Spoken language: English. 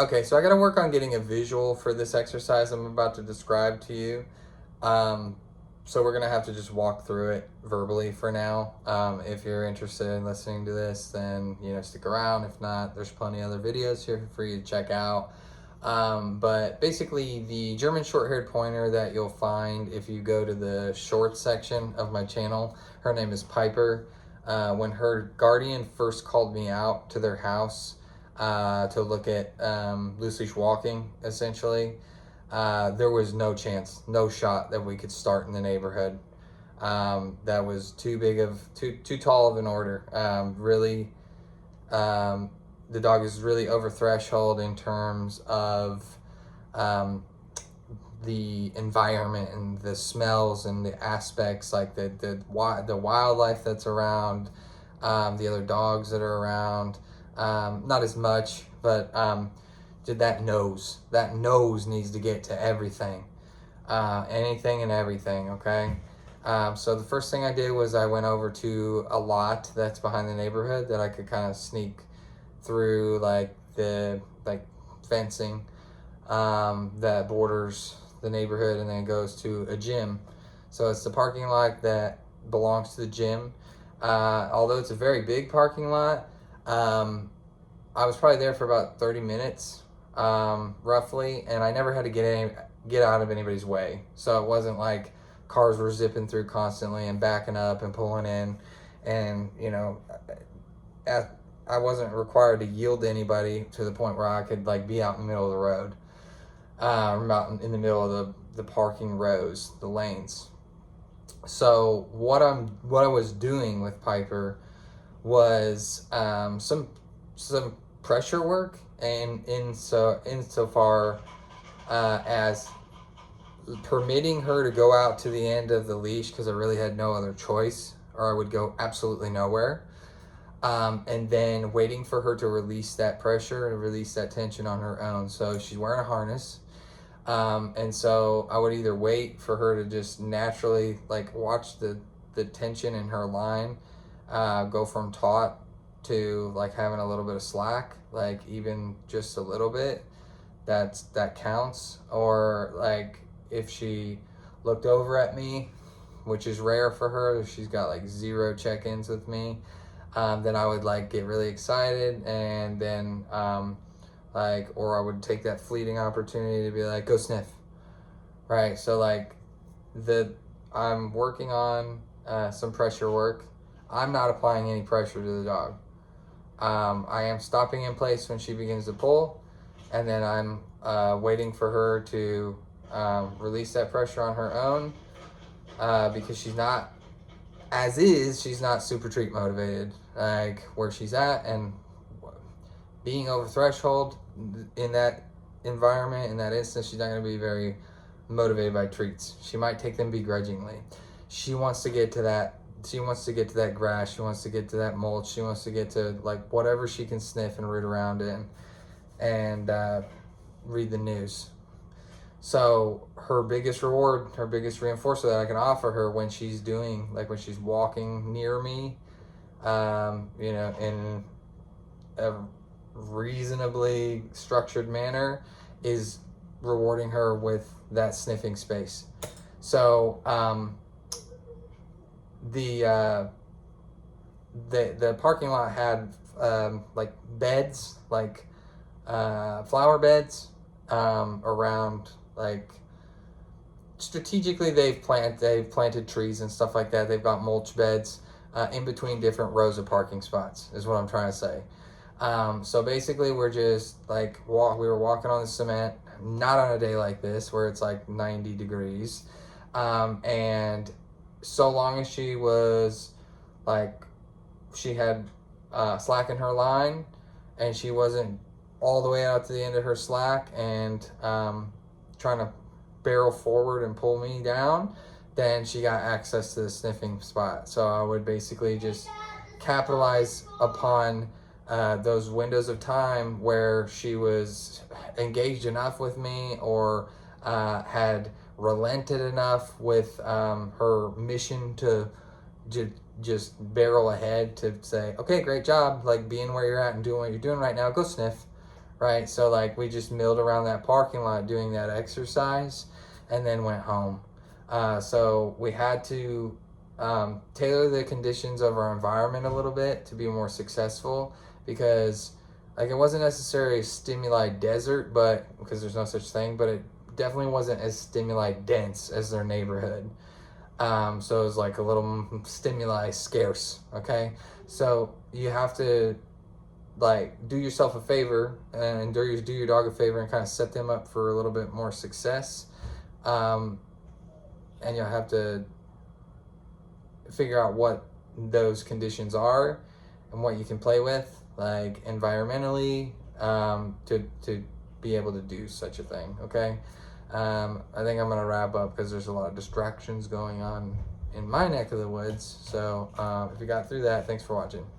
Okay, so I got to work on getting a visual for this exercise I'm about to describe to you. Um, so we're going to have to just walk through it verbally for now. If you're interested in listening to this, then, stick around. If not, there's plenty of other videos here for you to check out. But basically, the German short-haired pointer that you'll find if you go to the shorts section of my channel, her name is Piper. When her guardian first called me out to their house, to look at loose leash walking, essentially, there was no chance, no shot that we could start in the neighborhood. That was too tall of an order. Really, the dog is really over threshold in terms of the environment and the smells and the aspects, like the wildlife that's around, the other dogs that are around. Not as much, but that nose needs to get to everything, anything and everything. Okay. So the first thing I did was I went over to a lot that's behind the neighborhood that I could kind of sneak through, like the fencing that borders the neighborhood, and then it goes to a gym. So it's the parking lot that belongs to the gym. Although it's a very big parking lot, I was probably there for about 30 minutes, roughly, and I never had to get out of anybody's way. So it wasn't like cars were zipping through constantly and backing up and pulling in, and I wasn't required to yield to anybody to the point where I could be out in the middle of the road, or out in the middle of the parking rows, the lanes. So what I was doing with Piper was some pressure work, and insofar as permitting her to go out to the end of the leash, because I really had no other choice, or I would go absolutely nowhere. And then waiting for her to release that pressure and release that tension on her own. So she's wearing a harness. And so I would either wait for her to just naturally watch the tension in her line go from taut to having a little bit of slack, even just a little bit, that counts. Or if she looked over at me, which is rare for her, if she's got 0 check-ins with me, then I would get really excited, and then or I would take that fleeting opportunity to be like, go sniff, right? So I'm working on some pressure work. I'm not applying any pressure to the dog. I am stopping in place when she begins to pull, and then I'm waiting for her to release that pressure on her own, because she's not super treat motivated, where she's at, and being over threshold in that environment, in that instance, she's not going to be very motivated by treats. She might take them begrudgingly. She wants to get to that grass. She wants to get to that mulch. She wants to get to whatever she can sniff and root around in, and read the news. So her biggest reward, her biggest reinforcer that I can offer her when she's when she's walking near me, in a reasonably structured manner, is rewarding her with that sniffing space. So the parking lot had beds, flower beds, around, strategically they've planted trees and stuff like that. They've got mulch beds in between different rows of parking spots, is what I'm trying to say. So basically we're just we were walking on the cement, not on a day like this where it's 90 degrees. And so long as she was she had slack in her line, and she wasn't all the way out to the end of her slack and trying to barrel forward and pull me down, then she got access to the sniffing spot. So I would basically just capitalize upon those windows of time where she was engaged enough with me, or had relented enough with her mission to just barrel ahead, to say, okay, great job, being where you're at and doing what you're doing right now, go sniff, right? So like we just milled around that parking lot doing that exercise and then went home. So we had to tailor the conditions of our environment a little bit to be more successful, because like it wasn't necessarily a stimuli desert, but because there's no such thing, but it definitely wasn't as stimuli dense as their neighborhood. So it was like a little stimuli scarce. Okay, so you have to like do yourself a favor and do your dog a favor and kind of set them up for a little bit more success. Um, and you'll have to figure out what those conditions are and what you can play with, like environmentally, to be able to do such a thing. Okay, I think I'm gonna wrap up because there's a lot of distractions going on in my neck of the woods. So if you got through that, thanks for watching.